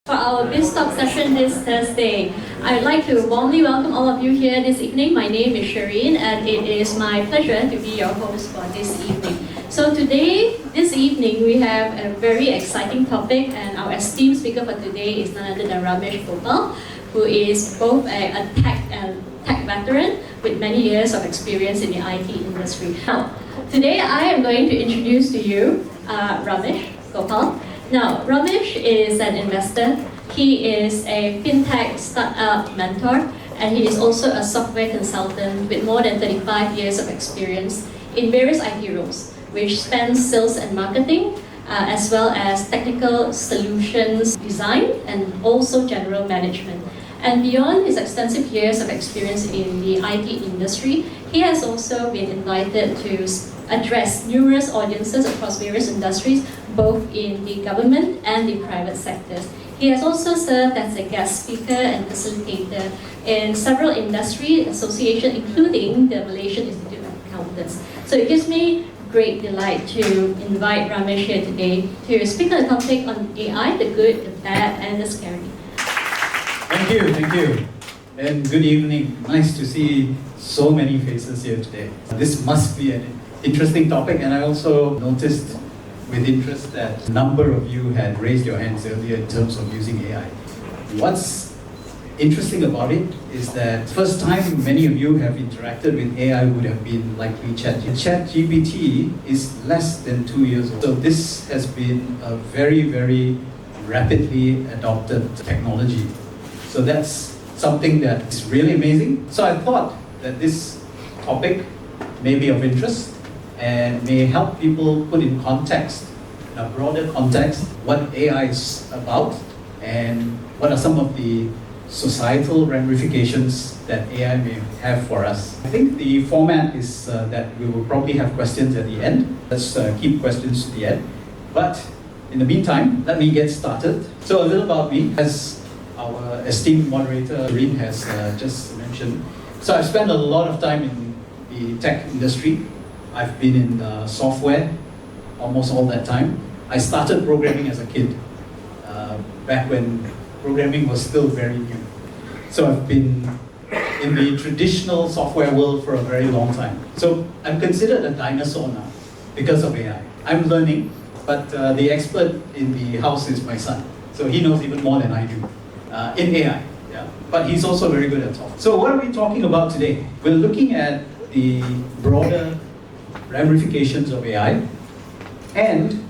For our Biztalk session this Thursday, I'd like to warmly welcome all of you here this evening. My name is Shireen and it is my pleasure to be your host for this evening. So this evening, we have a very exciting topic, and our esteemed speaker for today is none other than Ramesh Gopal, who is both a tech veteran with many years of experience in the IT industry. Now, today I am going to introduce to you Ramesh Gopal. Now, Ramesh is an investor. He is a fintech startup mentor, and he is also a software consultant with more than 35 years of experience in various IT roles, which spans sales and marketing, as well as technical solutions design and also general management. And beyond his extensive years of experience in the IT industry, he has also been invited to address numerous audiences across various industries, both in the government and the private sectors. He has also served as a guest speaker and facilitator in several industry associations, including the Malaysian Institute of Accountants. So it gives me great delight to invite Ramesh here today to speak on the topic on AI, the good, the bad, and the scary. Thank you. And good evening. Nice to see so many faces here today. This must be an interesting topic, and I also noticed with interest that a number of you had raised your hands earlier in terms of using AI. What's interesting about it is that first time many of you have interacted with AI would have been likely ChatGPT is less than 2 years old. So this has been a very, very rapidly adopted technology. So that's something that's really amazing. So I thought that this topic may be of interest and may help people put in context, in a broader context, what AI is about and what are some of the societal ramifications that AI may have for us. I think the format is that we will probably have questions at the end. Let's keep questions to the end. But in the meantime, let me get started. So a little about me, as our esteemed moderator, Reen, has just mentioned. So I've spent a lot of time in the tech industry. I've been in software almost all that time. I started programming as a kid, back when programming was still very new. So I've been in the traditional software world for a very long time. So I'm considered a dinosaur now because of AI. I'm learning, but the expert in the house is my son. So he knows even more than I do in AI. Yeah. But he's also very good at talk. So what are we talking about today? We're looking at the broader ramifications of AI, and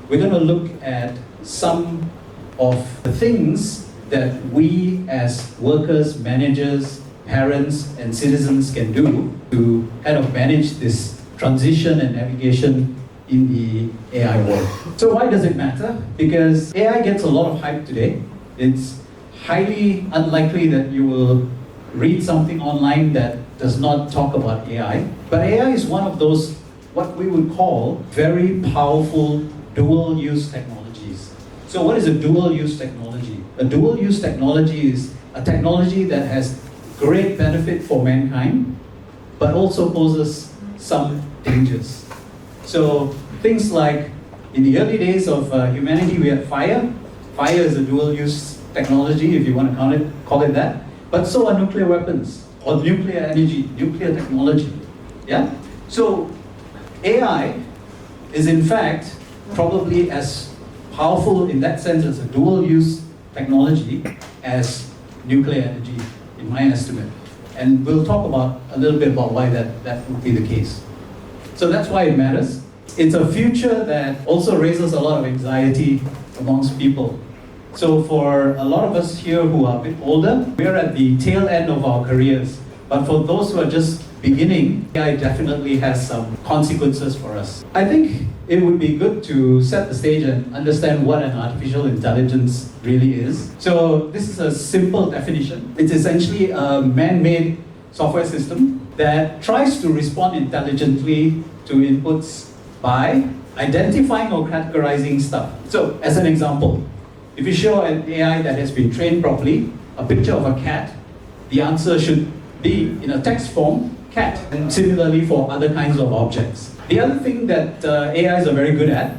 we're going to look at some of the things that we as workers, managers, parents, and citizens can do to kind of manage this transition and navigation in the AI world. So why does it matter? Because AI gets a lot of hype today. It's highly unlikely that you will read something online that does not talk about AI. But AI is one of those, what we would call, very powerful dual-use technologies. So what is a dual-use technology? A dual-use technology is a technology that has great benefit for mankind, but also poses some dangers. So things like, in the early days of humanity, we had fire. Fire is a dual-use technology, if you want to call it that. But so are nuclear weapons, or nuclear energy, nuclear technology. Yeah? So AI is in fact probably as powerful in that sense as a dual-use technology as nuclear energy, in my estimate. And we'll talk about a little bit about why that would be the case. So that's why it matters. It's a future that also raises a lot of anxiety amongst people. So for a lot of us here who are a bit older, we're at the tail end of our careers. But for those who are just beginning, AI definitely has some consequences for us. I think it would be good to set the stage and understand what an artificial intelligence really is. So this is a simple definition. It's essentially a man-made software system that tries to respond intelligently to inputs by identifying or categorizing stuff. So as an example, if you show an AI that has been trained properly a picture of a cat, the answer should be in a text form, cat. And similarly for other kinds of objects. The other thing that AIs are very good at,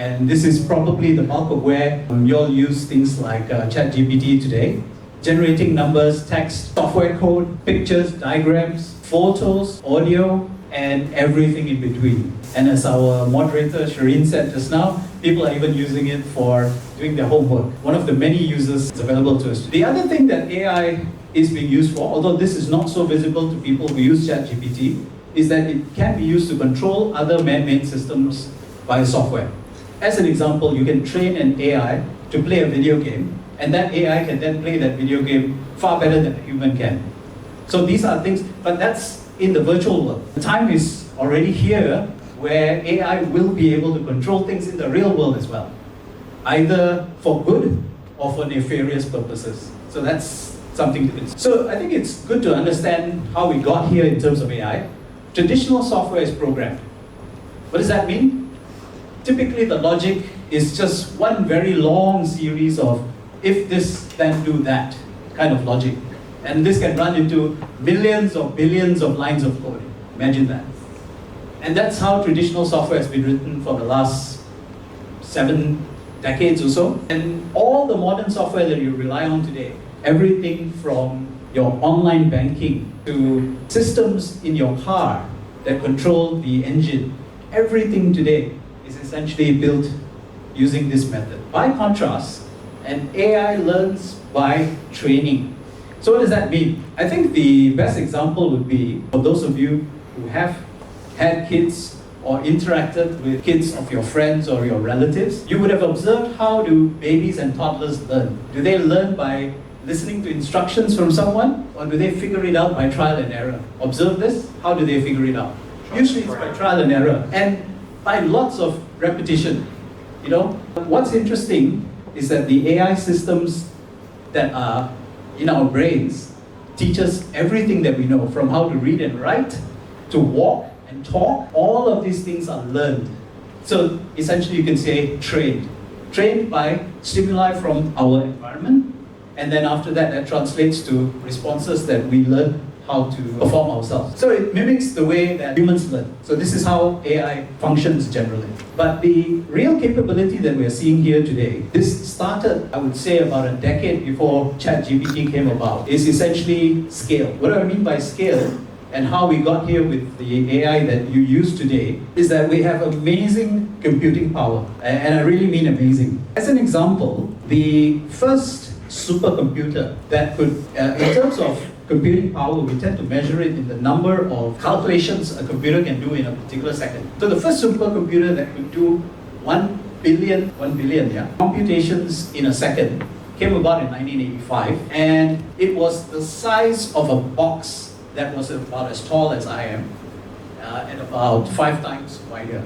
And this is probably the bulk of where you all use things like ChatGPT today. Generating numbers, text, software code, pictures, diagrams, photos, audio, and everything in between. And as our moderator Shireen said just now, people are even using it for doing their homework. One of the many uses it's available to us. The other thing that AI is being used for, although this is not so visible to people who use ChatGPT, is that it can be used to control other man-made systems via software. As an example, you can train an AI to play a video game, and that AI can then play that video game far better than a human can. So these are things, but that's in the virtual world. The time is already here where AI will be able to control things in the real world as well, either for good or for nefarious purposes. So that's something to consider. So I think it's good to understand how we got here in terms of AI. Traditional software is programmed. What does that mean? Typically the logic is just one very long series of if this, then do that kind of logic. And this can run into millions or billions of lines of code. Imagine that. And that's how traditional software has been written for the last 7 decades or so. And all the modern software that you rely on today, everything from your online banking to systems in your car that control the engine, everything today is essentially built using this method. By contrast, an AI learns by training. So what does that mean? I think the best example would be, for those of you who have had kids or interacted with kids of your friends or your relatives, you would have observed how do babies and toddlers learn. Do they learn by listening to instructions from someone, or do they figure it out by trial and error? Observe this. How do they figure it out? Usually it's by trial and error, and by lots of repetition. You know, what's interesting is that the AI systems that are in our brains teach us everything that we know, from how to read and write, to walk and talk. All of these things are learned. So essentially you can say trained. Trained by stimuli from our environment, and then after that, that translates to responses that we learn how to perform ourselves. So it mimics the way that humans learn. So this is how AI functions generally. But the real capability that we're seeing here today, this started, I would say, about a decade before ChatGPT came about, is essentially scale. What do I mean by scale? And how we got here with the AI that you use today is that we have amazing computing power. And I really mean amazing. As an example, the first supercomputer that could, in terms of computing power, we tend to measure it in the number of calculations a computer can do in a particular second. So the first supercomputer that could do 1 billion computations in a second came about in 1985, and it was the size of a box that was about as tall as I am, and about 5 times wider.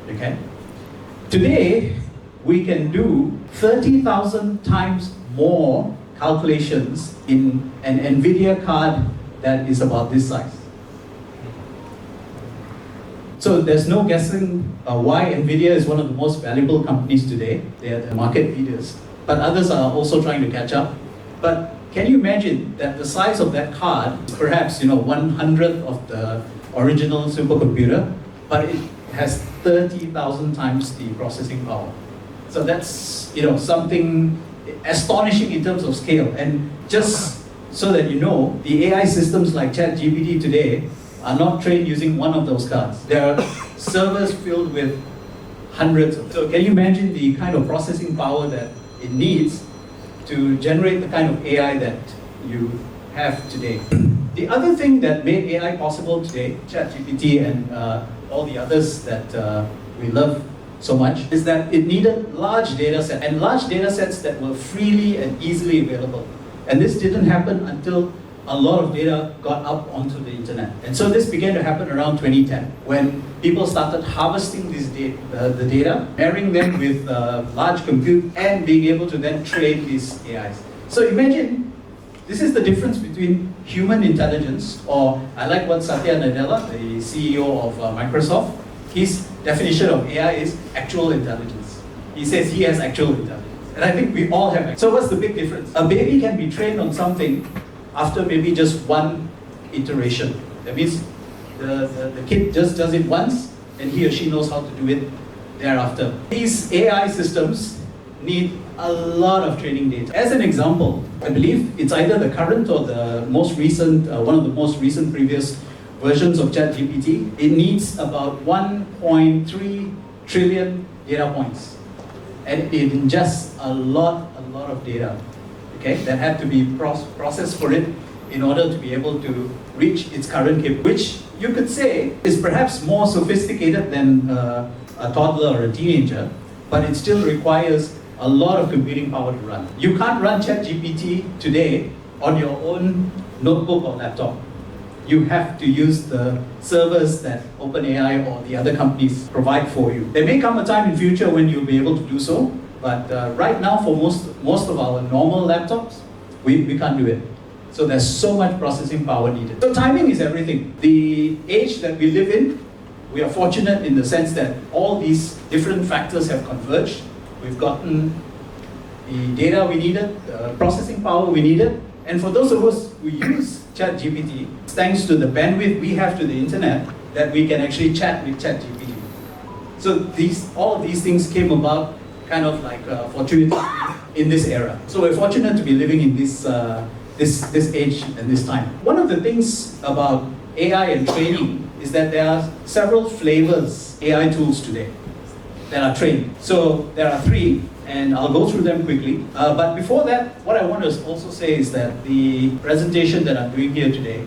Okay? Today, we can do 30,000 times more calculations in an NVIDIA card that is about this size. So there's no guessing why NVIDIA is one of the most valuable companies today. They are the market leaders, but others are also trying to catch up. But can you imagine that the size of that card is perhaps 1/100th of the original supercomputer, but it has 30,000 times the processing power. So that's something astonishing in terms of scale. And just so that you know, the AI systems like ChatGPT today are not trained using one of those cards. There are servers filled with hundreds of. So can you imagine the kind of processing power that it needs to generate the kind of AI that you have today? The other thing that made AI possible today, ChatGPT and all the others that we love so much, is that it needed large data sets, and large data sets that were freely and easily available. And this didn't happen until a lot of data got up onto the internet. And so this began to happen around 2010, when people started harvesting this the data, marrying them with large compute, and being able to then train these AIs. So imagine, this is the difference between human intelligence, or I like what Satya Nadella, the CEO of Microsoft, his definition of AI is actual intelligence. He says he has actual intelligence. And I think we all have. So what's the big difference? A baby can be trained on something after maybe just one iteration. That means the kid just does it once, and he or she knows how to do it thereafter. These AI systems need a lot of training data. As an example, I believe it's either the current or the most recent, one of the most recent previous versions of ChatGPT. It needs about 1.3 trillion data points. And it ingests a lot of data, okay, that had to be processed for it in order to be able to reach its current capability, which you could say is perhaps more sophisticated than a toddler or a teenager, but it still requires a lot of computing power to run. You can't run ChatGPT today on your own notebook or laptop. You have to use the servers that OpenAI or the other companies provide for you. There may come a time in future when you'll be able to do so, but right now for most of our normal laptops, we can't do it. So there's so much processing power needed. So timing is everything. The age that we live in, we are fortunate in the sense that all these different factors have converged. We've gotten the data we needed, the processing power we needed, and for those of us who use ChatGPT, thanks to the bandwidth we have to the internet, that we can actually chat with ChatGPT. So all of these things came about kind of like fortuitously in this era. So we're fortunate to be living in this age and this time. One of the things about AI and training is that there are several flavors AI tools today that are trained. So there are 3, and I'll go through them quickly. But before that, what I want to also say is that the presentation that I'm doing here today,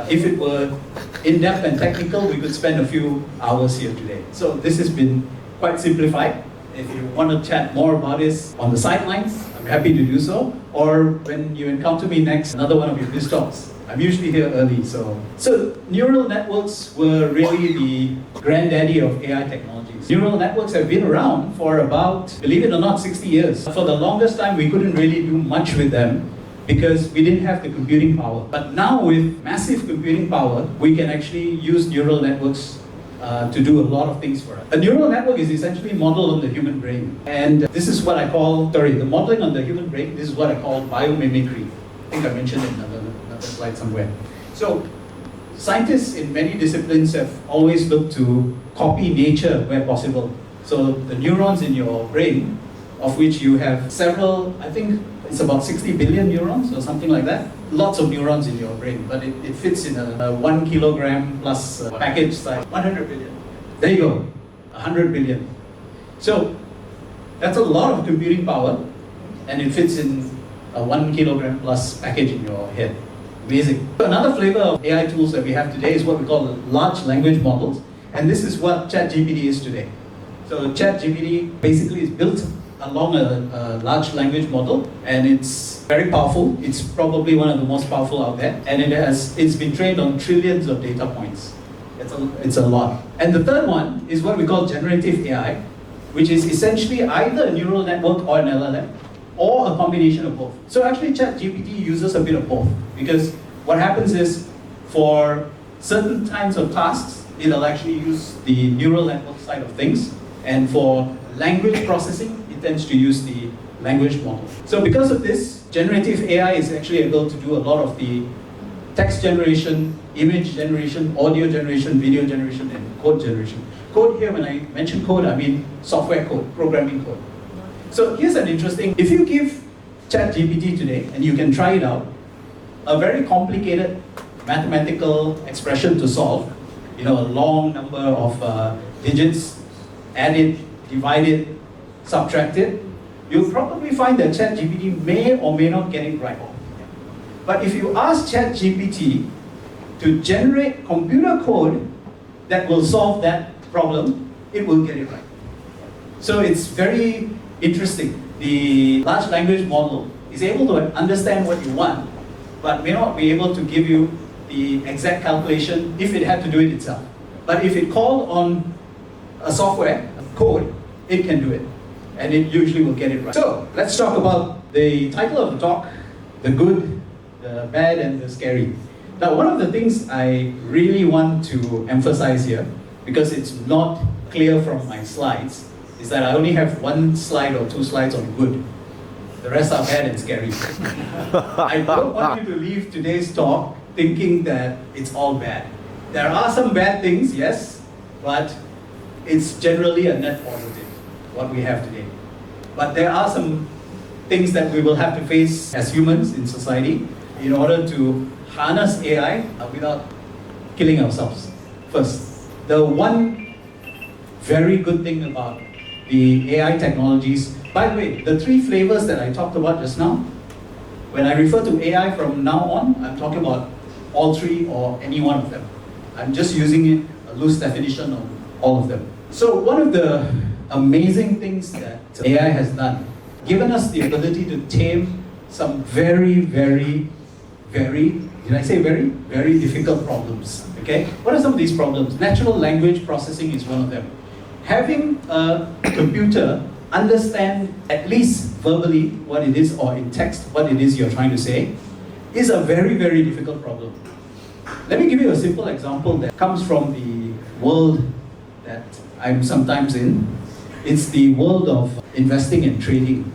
if it were in-depth and technical, we could spend a few hours here today. So this has been quite simplified. If you want to chat more about this on the sidelines, I'm happy to do so. Or when you encounter me next, another one of your Biztalks. I'm usually here early, so neural networks were really the granddaddy of AI technologies. Neural networks have been around for about, believe it or not, 60 years. For the longest time, we couldn't really do much with them because we didn't have the computing power. But now with massive computing power, we can actually use neural networks to do a lot of things for us. A neural network is essentially modeled on the human brain. And this is what I call, the modeling on the human brain, this is what I call biomimicry. I think I mentioned it in another slide somewhere. So scientists in many disciplines have always looked to copy nature where possible. So the neurons in your brain, of which you have several, I think it's about 60 billion neurons or something like that. Lots of neurons in your brain, but it fits in a 1 kilogram plus package size. 100 billion. There you go, 100 billion. So that's a lot of computing power, and it fits in a 1 kilogram plus package in your head. Amazing. So another flavor of AI tools that we have today is what we call large language models, and this is what ChatGPT is today. So ChatGPT basically is built along a large language model, and it's very powerful. It's probably one of the most powerful out there, and it's been trained on trillions of data points. It's a lot. And the third one is what we call generative AI, which is essentially either a neural network or an LLM, or a combination of both. So actually ChatGPT uses a bit of both, because what happens is for certain kinds of tasks, it'll actually use the neural network side of things, and for language processing, it tends to use the language model. So because of this, generative AI is actually able to do a lot of the text generation, image generation, audio generation, video generation, and code generation. Code here, when I mention code, I mean software code, programming code. So here's an interesting, if you give ChatGPT today, and you can try it out, a very complicated mathematical expression to solve, a long number of digits, add it, divide it, subtract it, you'll probably find that ChatGPT may or may not get it right. But if you ask ChatGPT to generate computer code that will solve that problem, it will get it right. So it's very interesting. The large language model is able to understand what you want, but may not be able to give you the exact calculation if it had to do it itself. But if it called on a software, code, it can do it. And it usually will get it right. So let's talk about the title of the talk, the good, the bad, and the scary. Now, one of the things I really want to emphasize here, because it's not clear from my slides, is that I only have 1 slide or 2 slides on good. The rest are bad and scary. I don't want you to leave today's talk thinking that it's all bad. There are some bad things, yes, but it's generally a net positive, what we have today. But there are some things that we will have to face as humans in society in order to harness AI without killing ourselves. First, the one very good thing about the AI technologies, by the way, the three flavors that I talked about just now, when I refer to AI from now on, I'm talking about all three or any one of them. I'm just using it, a loose definition of all of them. So one of the amazing things that AI has done, given us the ability to tame some very, very, did I say very? Very difficult problems, okay? What are some of these problems? Natural language processing is one of them. Having a computer understand at least verbally what it is, or in text what it is you're trying to say, is a very, very difficult problem. Let me give you a simple example that comes from the world that I'm sometimes in. It's the world of investing and trading.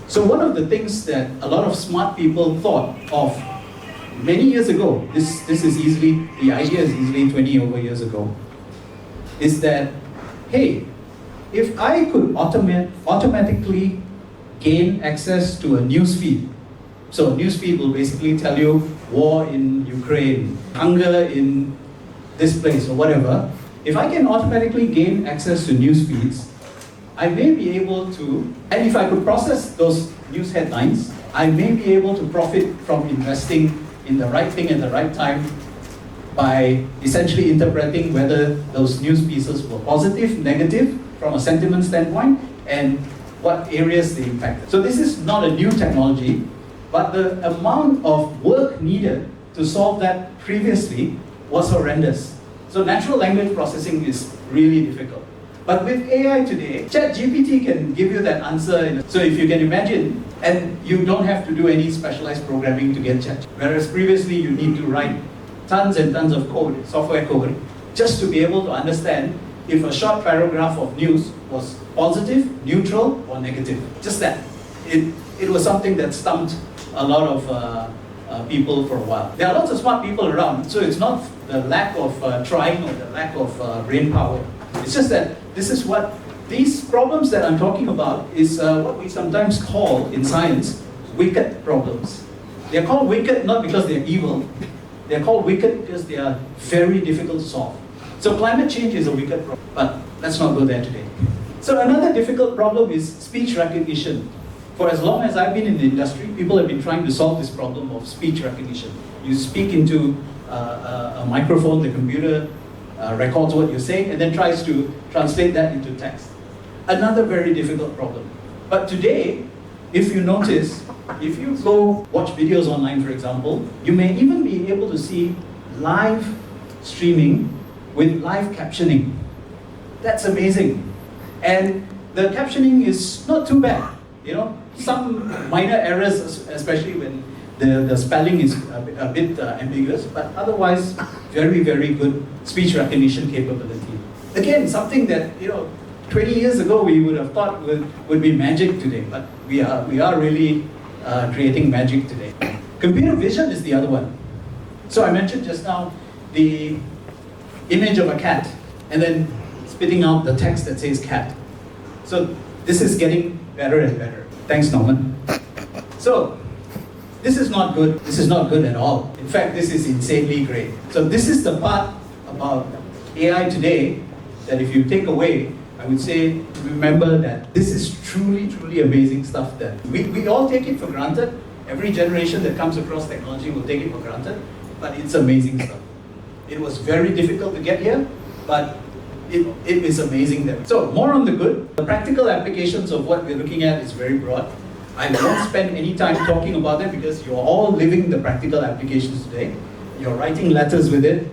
So one of the things that a lot of smart people thought of many years ago, this is easily, the idea is easily 20 over years ago, is that, hey, if I could automatically gain access to a news feed, so a news feed will basically tell you war in Ukraine, hunger in this place or whatever, if I can automatically gain access to news feeds, I may be able to, and if I could process those news headlines, I may be able to profit from investing in the right thing at the right time by essentially interpreting whether those news pieces were positive, negative, from a sentiment standpoint, and what areas they impacted. So this is not a new technology, but the amount of work needed to solve that previously was horrendous. So natural language processing is really difficult. But with AI today, ChatGPT can give you that answer. So if you can imagine, and you don't have to do any specialized programming to get Chat. Whereas previously you need to write tons and tons of code, software code, just to be able to understand if a short paragraph of news was positive, neutral, or negative. Just that. It was something that stumped a lot of people for a while. There are lots of smart people around, so it's not the lack of trying or the lack of brain power. It's just that this is what, these problems that I'm talking about is what we sometimes call in science wicked problems. They're called wicked not because they're evil, they're called wicked because they are very difficult to solve. So climate change is a wicked problem, but let's not go there today. So another difficult problem is speech recognition. For as long as I've been in the industry, people have been trying to solve this problem of speech recognition. You speak into a microphone, the computer records what you're saying, and then tries to translate that into text. Another very difficult problem. But today, if you notice, if you go watch videos online, for example, you may even be able to see live streaming with live captioning. That's amazing. And the captioning is not too bad. You know, some minor errors, especially when the spelling is a bit ambiguous, but otherwise very, very good speech recognition capability. Again, something that, 20 years ago we would have thought would be magic today, but we are really creating magic today. Computer vision is the other one. So I mentioned just now the image of a cat and then spitting out the text that says cat. So this is getting better and better. Thanks, Norman. So this is not good. This is not good at all. In fact, this is insanely great. So this is the part about AI today that if you take away, I would say remember that this is truly, truly amazing stuff that we all take it for granted. Every generation that comes across technology will take it for granted, but it's amazing stuff. It was very difficult to get here, but it is amazing that. So more on the good. The practical applications of what we're looking at is very broad. I won't spend any time talking about them because you're all living the practical applications today. You're writing letters with it,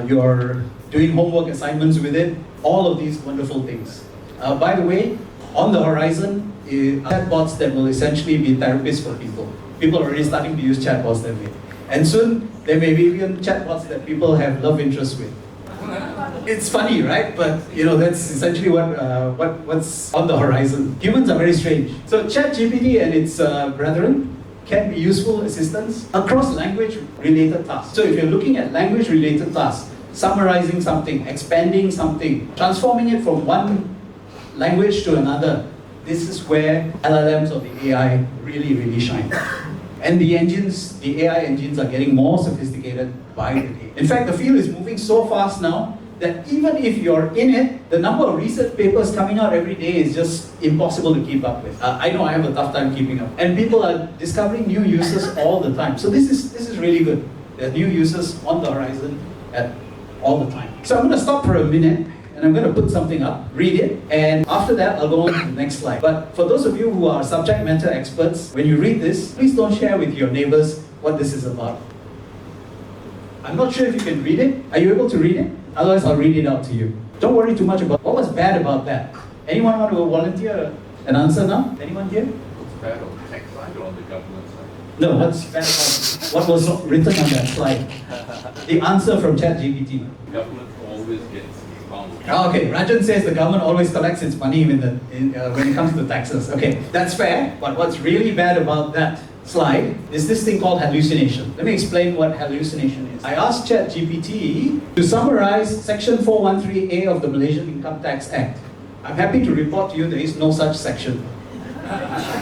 you're doing homework assignments with it, all of these wonderful things. By the way, on the horizon, chatbots that will essentially be therapists for people. People are already starting to use chatbots that way. And soon, there may be even chatbots that people have love interest with. It's funny, right? But that's essentially what's on the horizon. Humans are very strange. So ChatGPT and its brethren can be useful assistants across language-related tasks. So if you're looking at language-related tasks, summarizing something, expanding something, transforming it from one language to another. This is where LLMs or the AI really shine. And the AI engines are getting more sophisticated by the day. In fact, the field is moving so fast now that even if you're in it, the number of research papers coming out every day is just impossible to keep up with. I know I have a tough time keeping up. And people are discovering new uses all the time. So this is really good. There are new uses on the horizon all the time. So I'm going to stop for a minute and I'm going to put something up, read it, and after that I'll go on to the next slide. But for those of you who are subject matter experts, when you read this, please don't share with your neighbors what this is about. I'm not sure if you can read it. Are you able to read it? Otherwise, I'll read it out to you. Don't worry too much about what was bad about that. Anyone want to volunteer an answer now? Anyone here? What's bad on the tech side or on the government side? No, what's bad about what was written on that slide? The answer from ChatGPT. Government always gets found. Okay, Rajan says the government always collects its money when it comes to taxes. Okay, that's fair, but what's really bad about that slide is this thing called hallucination. Let me explain what hallucination is. I asked ChatGPT to summarize Section 413A of the Malaysian Income Tax Act. I'm happy to report to you there is no such section.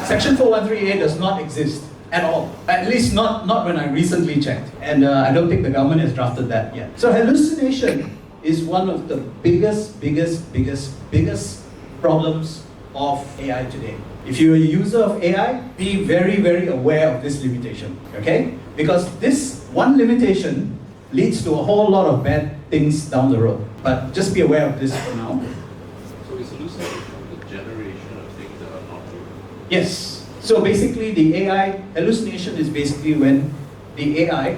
Section 413A does not exist at all. At least not when I recently checked. And I don't think the government has drafted that yet. So hallucination is one of the biggest problems of AI today. If you're a user of AI, be very aware of this limitation, okay? Because this one limitation leads to a whole lot of bad things down the road. But just be aware of this for now. So is hallucination the generation of things that are not true? Yes. So basically the AI, hallucination is basically when the AI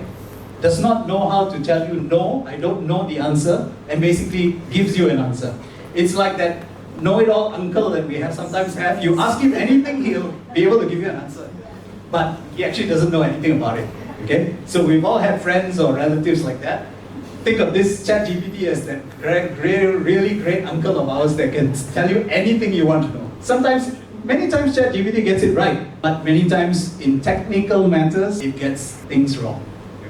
does not know how to tell you, no, I don't know the answer, and basically gives you an answer. It's like that know-it-all uncle that we sometimes have. You ask him anything, he'll be able to give you an answer. But he actually doesn't know anything about it. Okay? So we've all had friends or relatives like that. Think of this ChatGPT as that really great uncle of ours that can tell you anything you want to know. Many times ChatGPT gets it right, but many times in technical matters, it gets things wrong.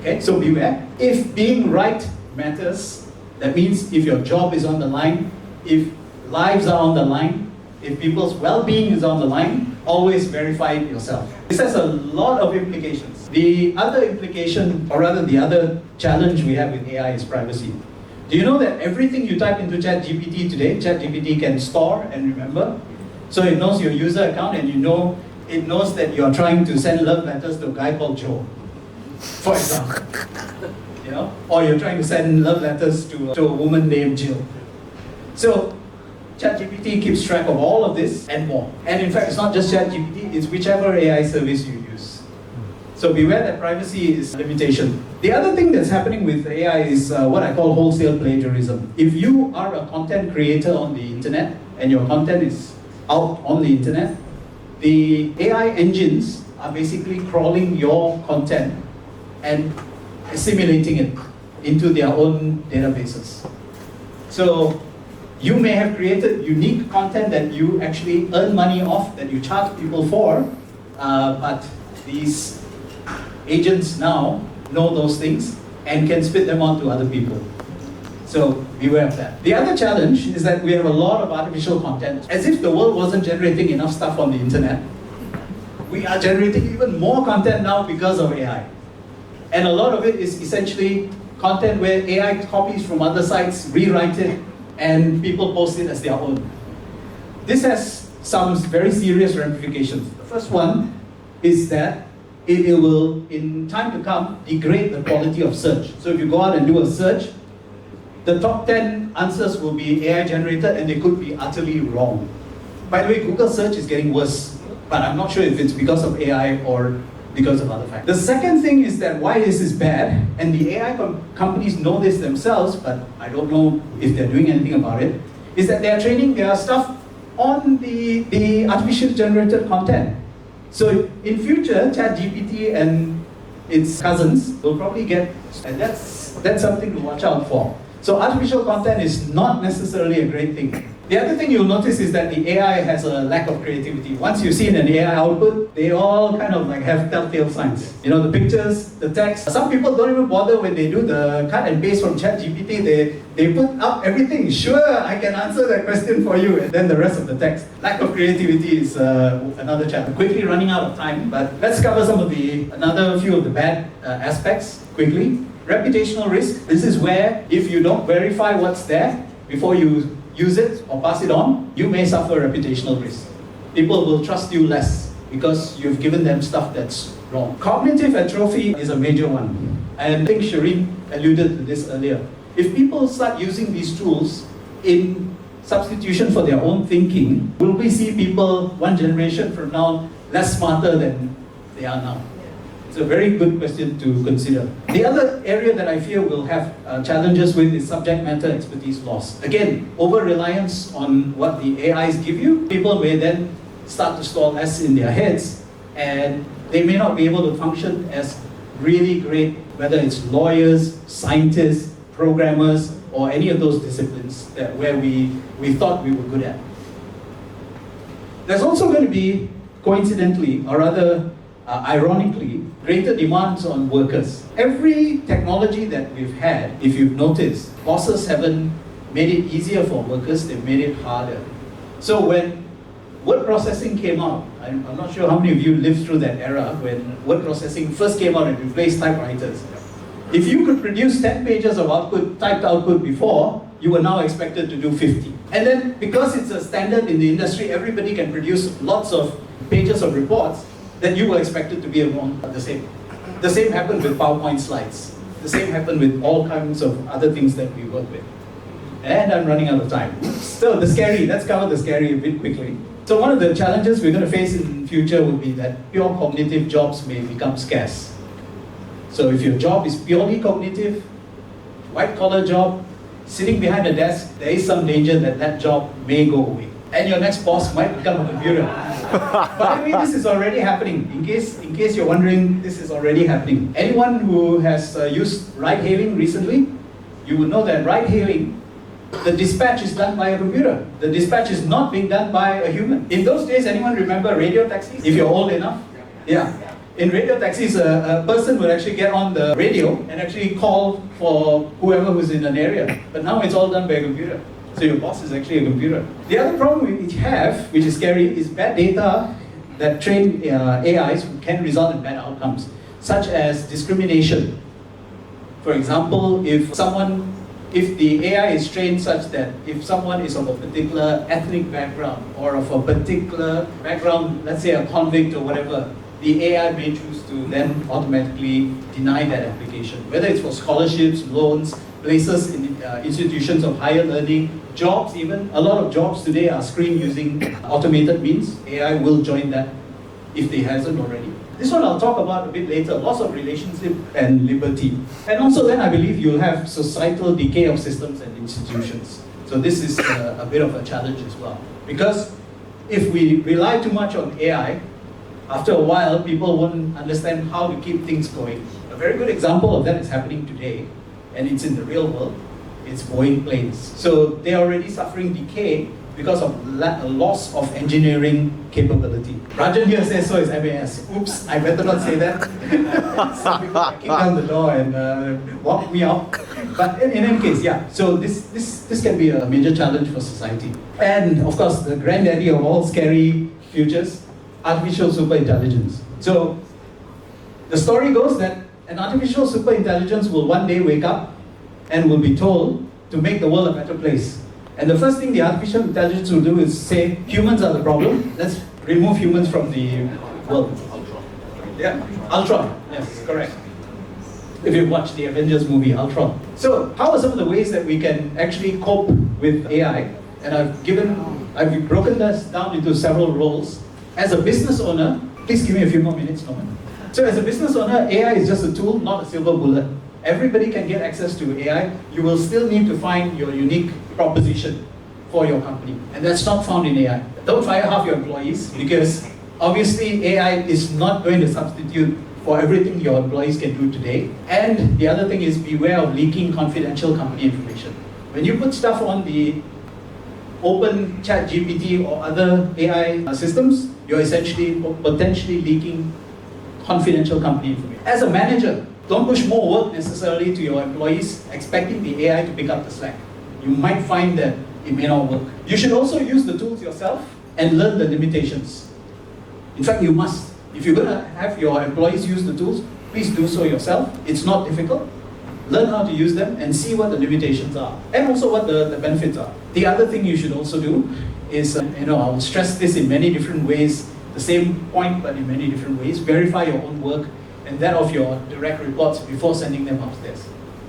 Okay? So beware. If being right matters, that means if your job is on the line, if lives are on the line, if people's well-being is on the line, always verify it yourself. This has a lot of implications. The other implication, or rather the other challenge we have with AI is privacy. Do you know that everything you type into ChatGPT today, ChatGPT can store and remember? So it knows your user account and it knows that you're trying to send love letters to a guy called Joe, for example. Or you're trying to send love letters to a woman named Jill. So ChatGPT keeps track of all of this and more. And in fact, it's not just ChatGPT, it's whichever AI service you use. So beware that privacy is a limitation. The other thing that's happening with AI is what I call wholesale plagiarism. If you are a content creator on the internet and your content is out on the internet, the AI engines are basically crawling your content and assimilating it into their own databases. So you may have created unique content that you actually earn money off, that you charge people for, but these agents now know those things and can spit them on to other people. So beware of that. The other challenge is that we have a lot of artificial content. As if the world wasn't generating enough stuff on the internet, we are generating even more content now because of AI. And a lot of it is essentially content where AI copies from other sites, rewrite it, and people post it as their own. This has some very serious ramifications. The first one is that it will, in time to come, degrade the quality of search. So if you go out and do a search, the top 10 answers will be AI generated and they could be utterly wrong. By the way, Google search is getting worse, but I'm not sure if it's because of AI or because of other factors. The second thing is that why this is bad, and the AI companies know this themselves, but I don't know if they're doing anything about it, is that they are training their stuff on the artificially generated content. So in future, ChatGPT and its cousins will probably get, and that's something to watch out for. So artificial content is not necessarily a great thing. The other thing you'll notice is that the AI has a lack of creativity. Once you've seen an AI output, they all kind of like have telltale signs. You know, the pictures, the text. Some people don't even bother when they do the cut and paste from ChatGPT. They put up everything. Sure, I can answer that question for you. And then the rest of the text. Lack of creativity is another challenge. Quickly running out of time, but let's cover another few of the bad aspects quickly. Reputational risk. This is where if you don't verify what's there before you use it or pass it on, you may suffer reputational risk. People will trust you less because you've given them stuff that's wrong. Cognitive atrophy is a major one. And I think Shireen alluded to this earlier. If people start using these tools in substitution for their own thinking, will we see people one generation from now less smarter than they are now? It's a very good question to consider. The other area that I fear we'll have challenges with is subject matter expertise loss. Again, over-reliance on what the AIs give you. People may then start to store less in their heads, and they may not be able to function as really great, whether it's lawyers, scientists, programmers, or any of those disciplines where we thought we were good at. There's also going to be, coincidentally, or rather ironically, greater demands on workers. Every technology that we've had, if you've noticed, bosses haven't made it easier for workers, they've made it harder. So when word processing came out, I'm not sure how many of you lived through that era when word processing first came out and replaced typewriters. If you could produce 10 pages of output, typed output before, you were now expected to do 50. And then because it's a standard in the industry, everybody can produce lots of pages of reports, then you were expected to be around the same. The same happened with PowerPoint slides. The same happened with all kinds of other things that we work with. And I'm running out of time. So let's cover the scary a bit quickly. So one of the challenges we're going to face in the future will be that pure cognitive jobs may become scarce. So if your job is purely cognitive, white-collar job, sitting behind a desk, there is some danger that that job may go away. And your next boss might become a computer. But I mean, this is already happening. In case you're wondering, this is already happening. Anyone who has used ride-hailing recently, you would know that ride-hailing, the dispatch is done by a computer. The dispatch is not being done by a human. In those days, anyone remember radio taxis? If you're old enough? Yeah. In radio taxis, a person would actually get on the radio and actually call for whoever was in an area. But now it's all done by a computer. So your boss is actually a computer. The other problem we have, which is scary, is bad data that train AIs can result in bad outcomes, such as discrimination. For example, if the AI is trained such that if someone is of a particular ethnic background or of a particular background, let's say a convict or whatever, the AI may choose to then automatically deny that application. Whether it's for scholarships, loans, places in institutions of higher learning, jobs even. A lot of jobs today are screened using automated means. AI will join that if they hasn't already. This one I'll talk about a bit later, loss of relationship and liberty. And also then I believe you'll have societal decay of systems and institutions. So this is a bit of a challenge as well. Because if we rely too much on AI, after a while people won't understand how to keep things going. A very good example of that is happening today, and it's in the real world. It's Boeing planes. So they're already suffering decay because of a loss of engineering capability. Rajan here says so is MAS. Oops, I better not say that. Some people might kick down the door and walk me out. But in any case, yeah. So this can be a major challenge for society. And of course, the granddaddy of all scary futures, artificial superintelligence. So the story goes that an artificial superintelligence will one day wake up and will be told to make the world a better place. And the first thing the artificial intelligence will do is say, humans are the problem, let's remove humans from the world. Ultron. Yeah, Ultron, yes, correct. If you've watched the Avengers movie, Ultron. So, how are some of the ways that we can actually cope with AI? And I've broken this down into several roles. As a business owner, please give me a few more minutes, Norman. So as a business owner, AI is just a tool, not a silver bullet. Everybody can get access to AI. You will still need to find your unique proposition for your company. And that's not found in AI. Don't fire half your employees, because obviously AI is not going to substitute for everything your employees can do today. And the other thing is beware of leaking confidential company information. When you put stuff on the open ChatGPT or other AI systems, you're essentially potentially leaking confidential company information. As a manager, don't push more work necessarily to your employees, expecting the AI to pick up the slack. You might find that it may not work. You should also use the tools yourself and learn the limitations. In fact, you must. If you're going to have your employees use the tools, please do so yourself. It's not difficult. Learn how to use them and see what the limitations are, and also what the benefits are. The other thing you should also do is, I'll stress this in many different ways, the same point but in many different ways. Verify your own work and that of your direct reports before sending them upstairs.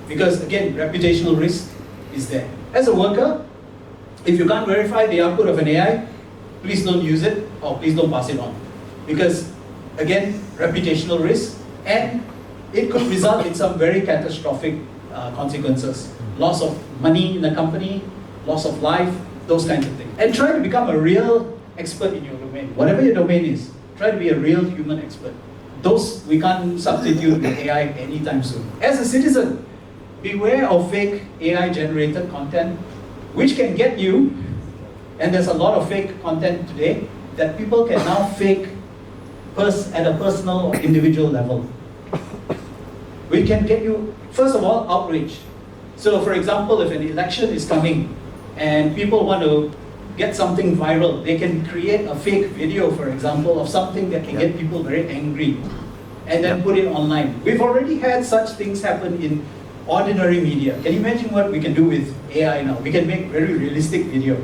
Because again, reputational risk is there. As a worker, if you can't verify the output of an AI, please don't use it or please don't pass it on. Because again, reputational risk, and it could result in some very catastrophic consequences. Loss of money in the company, loss of life, those kinds of things. And try to become a real expert in your domain. Whatever your domain is, try to be a real human expert. Those we can't substitute with AI anytime soon. As a citizen, beware of fake AI-generated content, which can get you, and there's a lot of fake content today, that people can now fake at a personal or individual level. We can get you, first of all, outrage. So for example, if an election is coming and people want to get something viral, they can create a fake video, for example, of something that can get people very angry and then put it online. We've already had such things happen in ordinary media. Can you imagine what we can do with AI now? We can make very realistic video.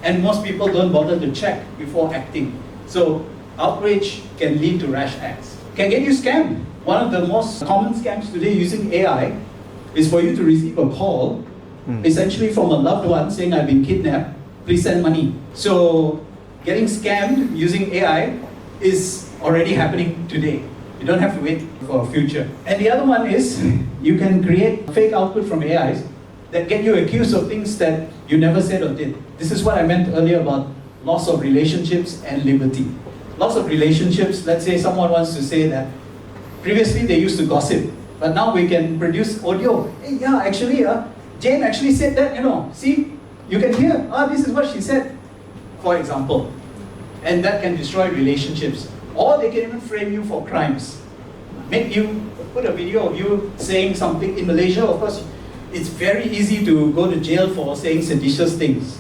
And most people don't bother to check before acting. So outrage can lead to rash acts. Can get you scammed. One of the most common scams today using AI is for you to receive a call, essentially from a loved one saying, I've been kidnapped, please send money. So getting scammed using AI is already happening today. You don't have to wait for a future. And the other one is, you can create fake output from AIs that get you accused of things that you never said or did. This is what I meant earlier about loss of relationships and liberty. Loss of relationships, let's say someone wants to say that previously they used to gossip, but now we can produce audio. Hey, yeah, actually, Jane actually said that, see, you can hear, this is what she said, for example. And that can destroy relationships. Or they can even frame you for crimes. Make you put a video of you saying something. In Malaysia, of course, it's very easy to go to jail for saying seditious things.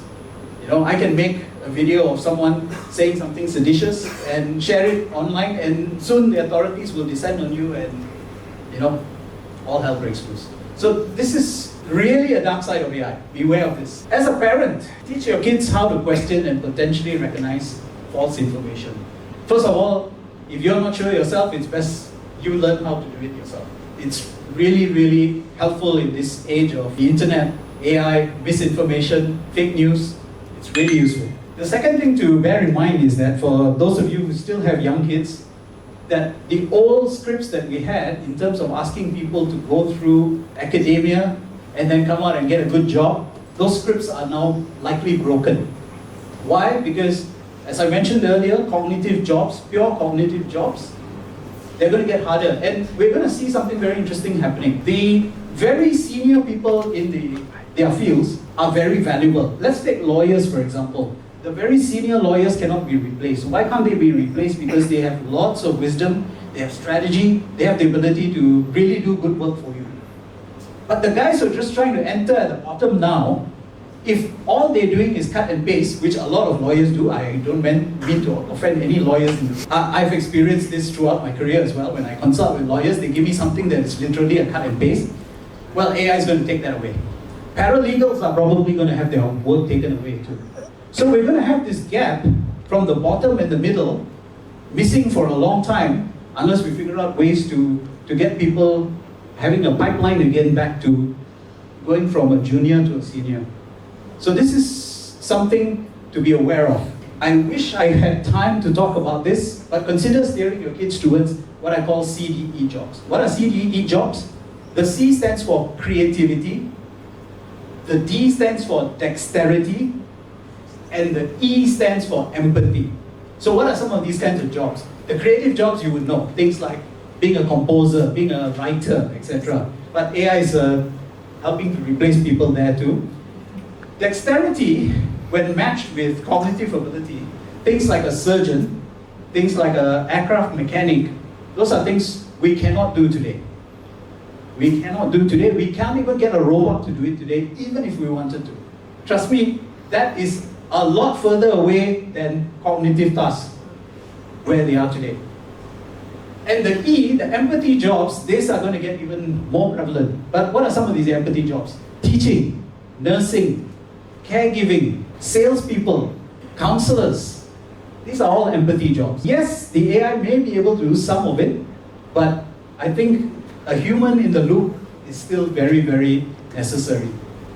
I can make a video of someone saying something seditious and share it online, and soon the authorities will descend on you and, all hell breaks loose. So this is really a dark side of AI. Beware of this. As a parent, teach your kids how to question and potentially recognize false information. First of all, if you're not sure yourself, it's best you learn how to do it yourself. It's really, really helpful in this age of the internet, AI, misinformation, fake news. It's really useful. The second thing to bear in mind is that for those of you who still have young kids, that the old scripts that we had in terms of asking people to go through academia and then come out and get a good job, those scripts are now likely broken. Why? Because, as I mentioned earlier, cognitive jobs, pure cognitive jobs, they're going to get harder. And we're going to see something very interesting happening. The very senior people in their fields are very valuable. Let's take lawyers, for example. The very senior lawyers cannot be replaced. Why can't they be replaced? Because they have lots of wisdom, they have strategy, they have the ability to really do good work for you. But the guys who are just trying to enter at the bottom now, if all they're doing is cut and paste, which a lot of lawyers do, I don't mean to offend any lawyers. I've experienced this throughout my career as well. When I consult with lawyers, they give me something that is literally a cut and paste. Well, AI is going to take that away. Paralegals are probably going to have their work taken away too. So we're going to have this gap from the bottom and the middle missing for a long time, unless we figure out ways to get people having a pipeline again back to going from a junior to a senior. So this is something to be aware of. I wish I had time to talk about this, but consider steering your kids towards what I call CDE jobs. What are CDE jobs? The C stands for creativity, the D stands for dexterity, and the E stands for empathy. So what are some of these kinds of jobs? The creative jobs you would know, things like being a composer, being a writer, etc. But AI is helping to replace people there too. Dexterity when matched with cognitive ability, things like a surgeon, things like an aircraft mechanic, those are things we cannot do today. We cannot do today. We can't even get a robot to do it today, even if we wanted to. Trust me, that is a lot further away than cognitive tasks, where they are today. And the E, the empathy jobs, these are going to get even more prevalent. But what are some of these empathy jobs? Teaching, nursing, caregiving, salespeople, counselors. These are all empathy jobs. Yes, the AI may be able to do some of it, but I think a human in the loop is still very, very necessary.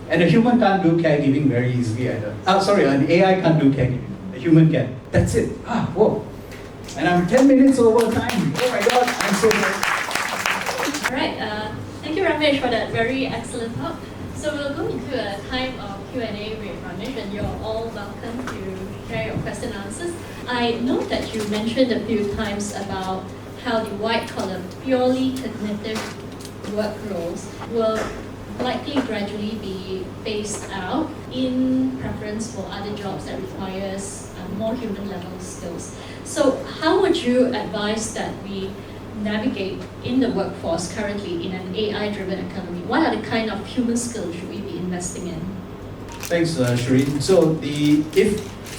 And a human can't do caregiving very easily either. An AI can't do caregiving. A human can. That's it. Whoa. And I'm 10 minutes over time. Oh my God, I'm so sorry. All right. Thank you, Ramesh, for that very excellent talk. So we'll go into a time of Q&A with Ramesh, and you're all welcome to share your question and answers. I know that you mentioned a few times about how the white-collar, purely cognitive work roles will likely gradually be phased out in preference for other jobs that requires more human-level skills. So how would you advise that we navigate in the workforce currently in an AI-driven economy? What are the kind of human skills should we be investing in? Thanks, Shireen. So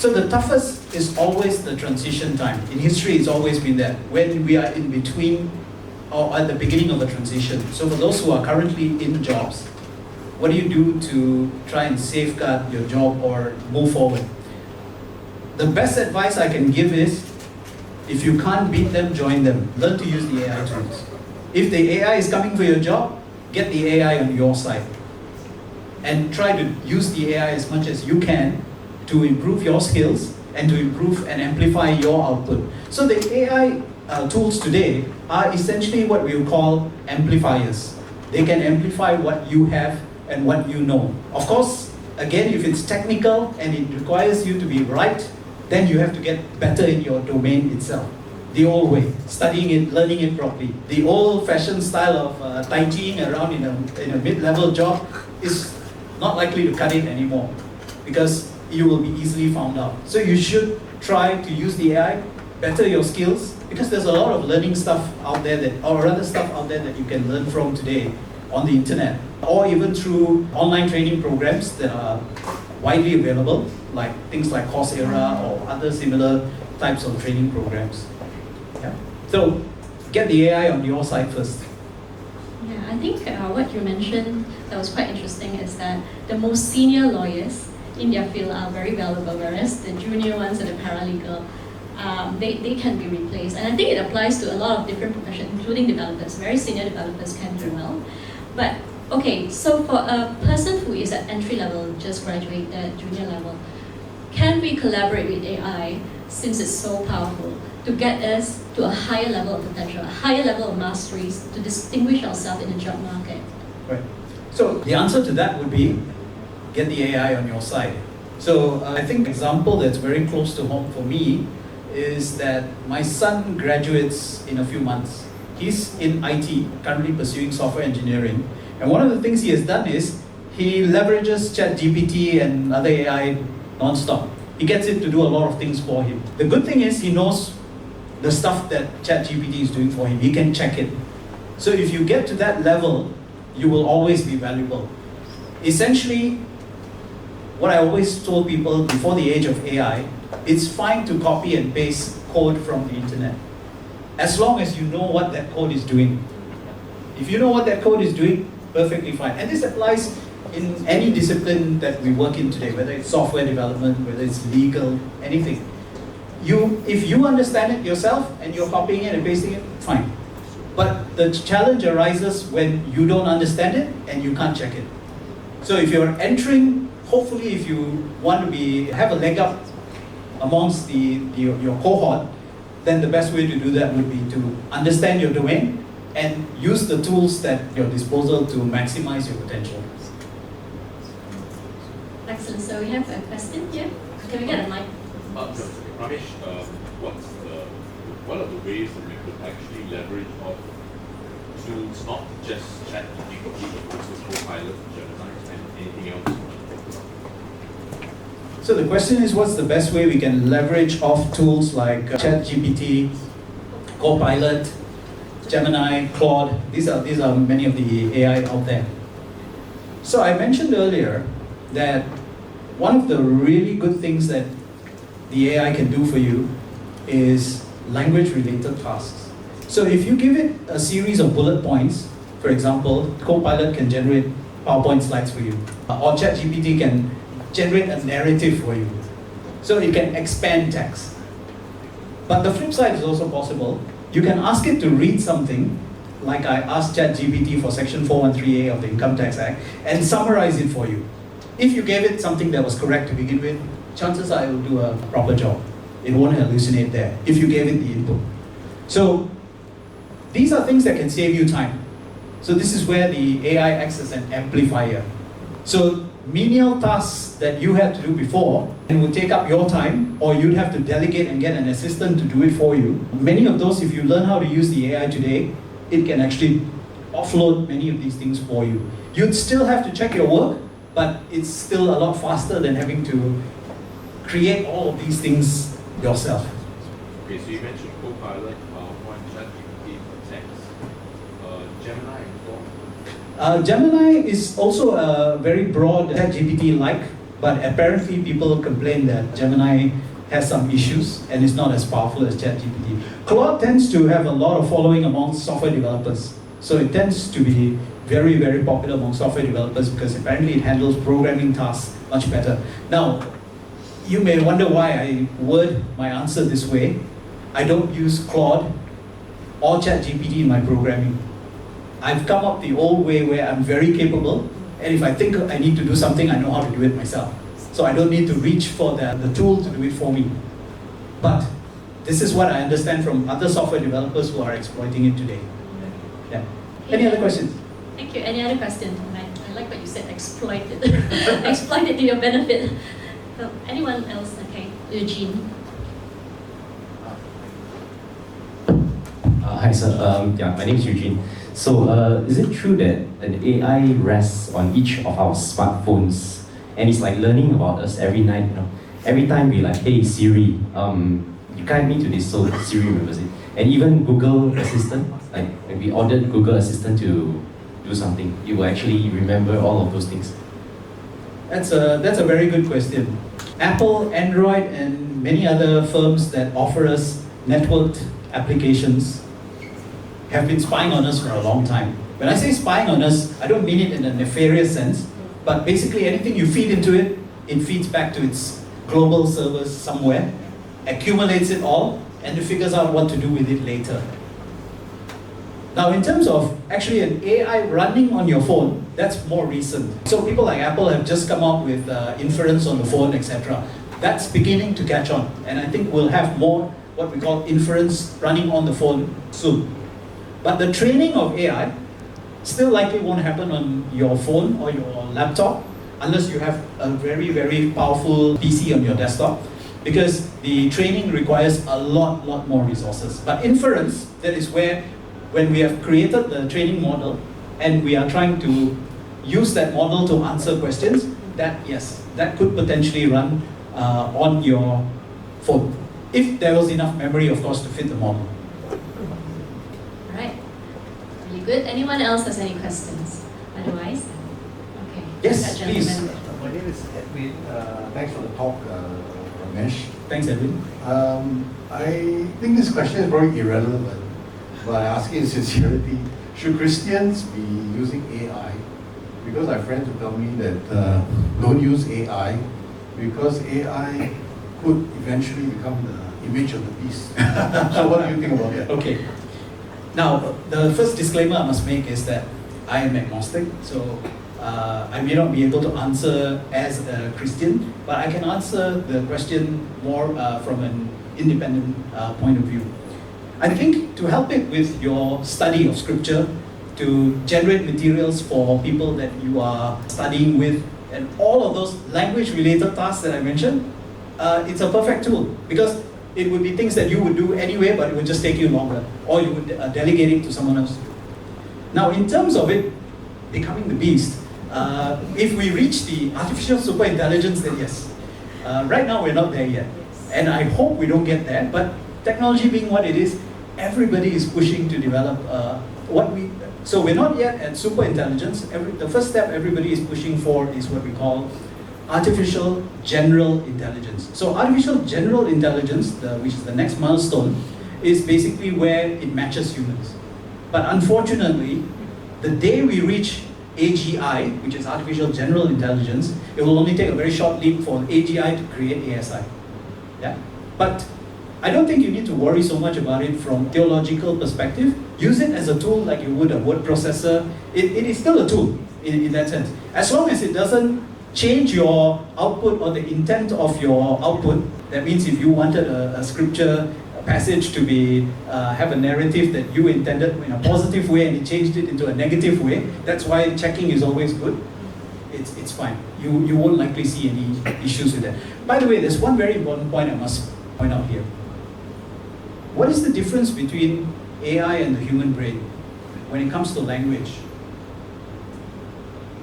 the toughest is always the transition time. In history, it's always been that when we are in between or at the beginning of a transition. So for those who are currently in jobs, what do you do to try and safeguard your job or move forward? The best advice I can give is, if you can't beat them, join them. Learn to use the AI tools. If the AI is coming for your job, get the AI on your side. And try to use the AI as much as you can to improve your skills and to improve and amplify your output. So the AI tools today are essentially what we would call amplifiers. They can amplify what you have and what you know. Of course, again, if it's technical and it requires you to be right, then you have to get better in your domain itself. The old way, studying it, learning it properly. The old-fashioned style of Tai Chiing around in a mid-level job is not likely to cut it anymore, because you will be easily found out. So you should try to use the AI, better your skills, because there's a lot of learning stuff out there stuff out there that you can learn from today on the internet, or even through online training programs that are widely available, like things like Coursera or other similar types of training programs. Yeah. So get the AI on your side first. Yeah, I think what you mentioned that was quite interesting is that the most senior lawyers in their field are very valuable, whereas the junior ones and the paralegal, they can be replaced. And I think it applies to a lot of different professions, including developers. Very senior developers can do well. But okay, so for a person who is at entry level, just graduated, junior level, can we collaborate with AI, since it's so powerful, to get us to a higher level of potential, a higher level of masteries to distinguish ourselves in the job market? Right. So the answer to that would be, get the AI on your side. So I think an example that's very close to home for me is that my son graduates in a few months. He's in IT, currently pursuing software engineering. And one of the things he has done is, he leverages ChatGPT and other AI non-stop. He gets it to do a lot of things for him. The good thing is, he knows the stuff that ChatGPT is doing for him. He can check it. So if you get to that level, you will always be valuable. Essentially, what I always told people before the age of AI, it's fine to copy and paste code from the internet, as long as you know what that code is doing. If you know what that code is doing, perfectly fine. And this applies in any discipline that we work in today, whether it's software development, whether it's legal, anything. If you understand it yourself and you're copying it and pasting it, fine. But the challenge arises when you don't understand it and you can't check it. So if you're entering, hopefully if you want to have a leg up amongst your cohort, then the best way to do that would be to understand your domain and use the tools at your disposal to maximize your potential. Excellent. So we have a question here. Can we get a mic? Ramesh, what are the ways that we could actually leverage off tools, not just ChatGPT, but also Copilot, Gemini, and anything else? So the question is, what's the best way we can leverage off tools like ChatGPT, Copilot, Gemini, Claude? These are many of the AI out there. So I mentioned earlier that one of the really good things that the AI can do for you is language-related tasks. So if you give it a series of bullet points, for example, Copilot can generate PowerPoint slides for you, or ChatGPT can generate a narrative for you. So it can expand text. But the flip side is also possible. You can ask it to read something, like I asked ChatGPT for Section 413A of the Income Tax Act, and summarize it for you. If you gave it something that was correct to begin with, chances are it will do a proper job. It won't hallucinate there, if you gave it the input. So these are things that can save you time. So this is where the AI acts as an amplifier. So menial tasks that you had to do before and would take up your time, or you'd have to delegate and get an assistant to do it for you. Many of those, if you learn how to use the AI today, it can actually offload many of these things for you. You'd still have to check your work, but it's still a lot faster than having to create all of these things yourself. Okay, so you mentioned Copilot, PowerPoint, ChatGPT for text, Gemini and Claude. Gemini is also a very broad ChatGPT-like, but apparently people complain that Gemini has some issues and is not as powerful as ChatGPT. Claude tends to have a lot of following among software developers. So it tends to be very, very popular among software developers because apparently it handles programming tasks much better. Now, you may wonder why I word my answer this way. I don't use Claude or ChatGPT in my programming. I've come up the old way where I'm very capable, and if I think I need to do something, I know how to do it myself. So I don't need to reach for the tool to do it for me. But this is what I understand from other software developers who are exploiting it today. Yeah. Any other questions? Thank you. Any other questions? I like what you said, exploit it. Exploit it to your benefit. Anyone else? Okay, Eugene. Hi sir, my name is Eugene. So is it true that an AI rests on each of our smartphones and it's like learning about us every night, you know? Every time we like, hey Siri, you guide me to this, so Siri remembers it. And even Google Assistant, like when we ordered Google Assistant to do something, it will actually remember all of those things. That's a very good question. Apple, Android, and many other firms that offer us networked applications have been spying on us for a long time. When I say spying on us, I don't mean it in a nefarious sense, but basically anything you feed into it, it feeds back to its global servers somewhere, accumulates it all, and it figures out what to do with it later. Now, in terms of actually an AI running on your phone, that's more recent. So people like Apple have just come up with inference on the phone, etc. That's beginning to catch on, and I think we'll have more what we call inference running on the phone soon. But the training of AI still likely won't happen on your phone or your laptop unless you have a very, very powerful PC on your desktop, because the training requires a lot more resources. But inference, that is where when we have created the training model and we are trying to use that model to answer questions, that could potentially run on your phone. If there was enough memory, of course, to fit the model. All right. Really good. Anyone else has any questions? Otherwise? Okay. Yes, That please. gentleman. My name is Edwin. Thanks for the talk, Ramesh. Thanks, Edwin. I think this question is probably irrelevant, but I ask in sincerity, should Christians be using AI? Because I have friends who tell me that don't use AI because AI could eventually become the image of the beast. So what do you think about that? Okay. Now, the first disclaimer I must make is that I am agnostic, so I may not be able to answer as a Christian, but I can answer the question more from an independent point of view. I think to help it with your study of scripture, to generate materials for people that you are studying with, and all of those language-related tasks that I mentioned, it's a perfect tool because it would be things that you would do anyway, but it would just take you longer, or you would delegate it to someone else. Now, in terms of it becoming the beast, if we reach the artificial superintelligence, then yes. Right now, we're not there yet. And I hope we don't get there, but technology being what it is, everybody is pushing to develop so we're not yet at super intelligence. The first step everybody is pushing for is what we call artificial general intelligence. So artificial general intelligence, which is the next milestone, is basically where it matches humans. But unfortunately, the day we reach AGI, which is artificial general intelligence, it will only take a very short leap for AGI to create ASI. Yeah? But I don't think you need to worry so much about it from theological perspective. Use it as a tool like you would a word processor. It is still a tool in that sense. As long as it doesn't change your output or the intent of your output, that means if you wanted a scripture passage to be have a narrative that you intended in a positive way and it changed it into a negative way, that's why checking is always good. It's fine. You won't likely see any issues with that. By the way, there's one very important point I must point out here. What is the difference between AI and the human brain when it comes to language?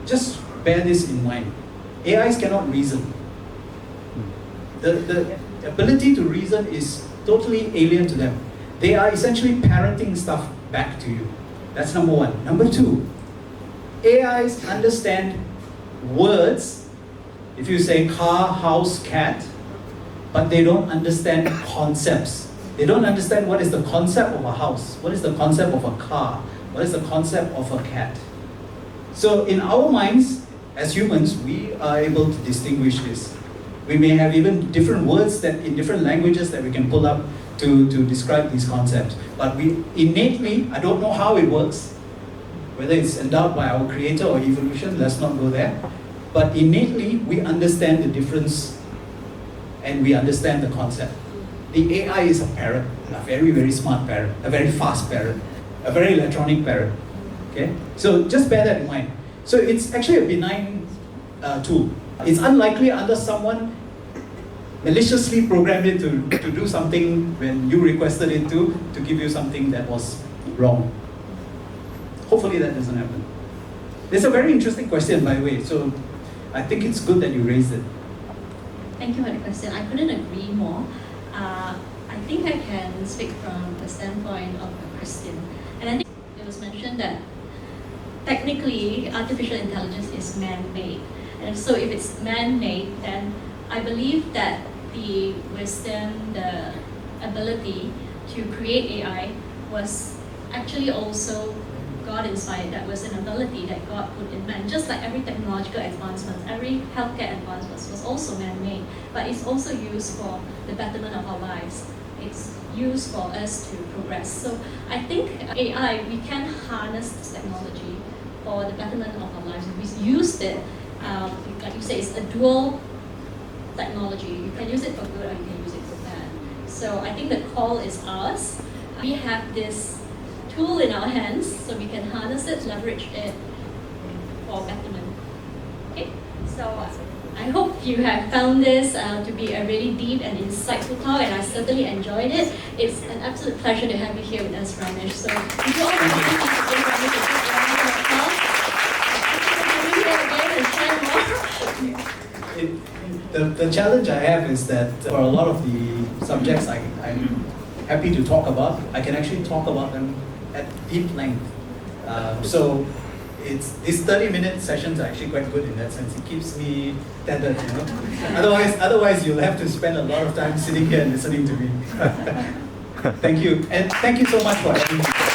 Just bear this in mind. AIs cannot reason. The ability to reason is totally alien to them. They are essentially parroting stuff back to you. That's number one. Number two, AIs understand words. If you say car, house, cat, but they don't understand concepts. They don't understand what is the concept of a house, what is the concept of a car, what is the concept of a cat. So in our minds, as humans, we are able to distinguish this. We may have even different words that in different languages that we can pull up to describe these concepts. But we innately, I don't know how it works, whether it's endowed by our creator or evolution, let's not go there. But innately, we understand the difference and we understand the concept. The AI is a parrot, a very, very smart parrot, a very fast parrot, a very electronic parrot. Okay? So just bear that in mind. So it's actually a benign tool. It's unlikely unless someone maliciously programmed it to do something when you requested it to give you something that was wrong. Hopefully that doesn't happen. It's a very interesting question, by the way, so I think it's good that you raised it. Thank you for the question. I couldn't agree more. I think I can speak from the standpoint of a Christian. And I think it was mentioned that technically artificial intelligence is man-made. And so if it's man-made, then I believe that the wisdom, the ability to create AI was actually also God-inspired. That was an ability that God put in man. Just like every technological advancement, every healthcare advancement was also man-made, but it's also used for the betterment of our lives. It's used for us to progress. So I think AI, we can harness this technology for the betterment of our lives. We used it, like you say, it's a dual technology. You can use it for good or you can use it for bad. So I think the call is ours. We have this tool in our hands, so we can harness it, leverage it for betterment. Okay, so I hope you have found this to be a really deep and insightful talk, and I certainly enjoyed it. It's an absolute pleasure to have you here with us, Ramesh. So if you all want to give Ramesh a big round of applause, here again and share more. The challenge I have is that for a lot of the subjects I'm happy to talk about, I can actually talk about them at deep length. So these 30-minute sessions are actually quite good in that sense. It keeps me tethered, you know. Otherwise you'll have to spend a lot of time sitting here and listening to me. Thank you, and thank you so much for having me.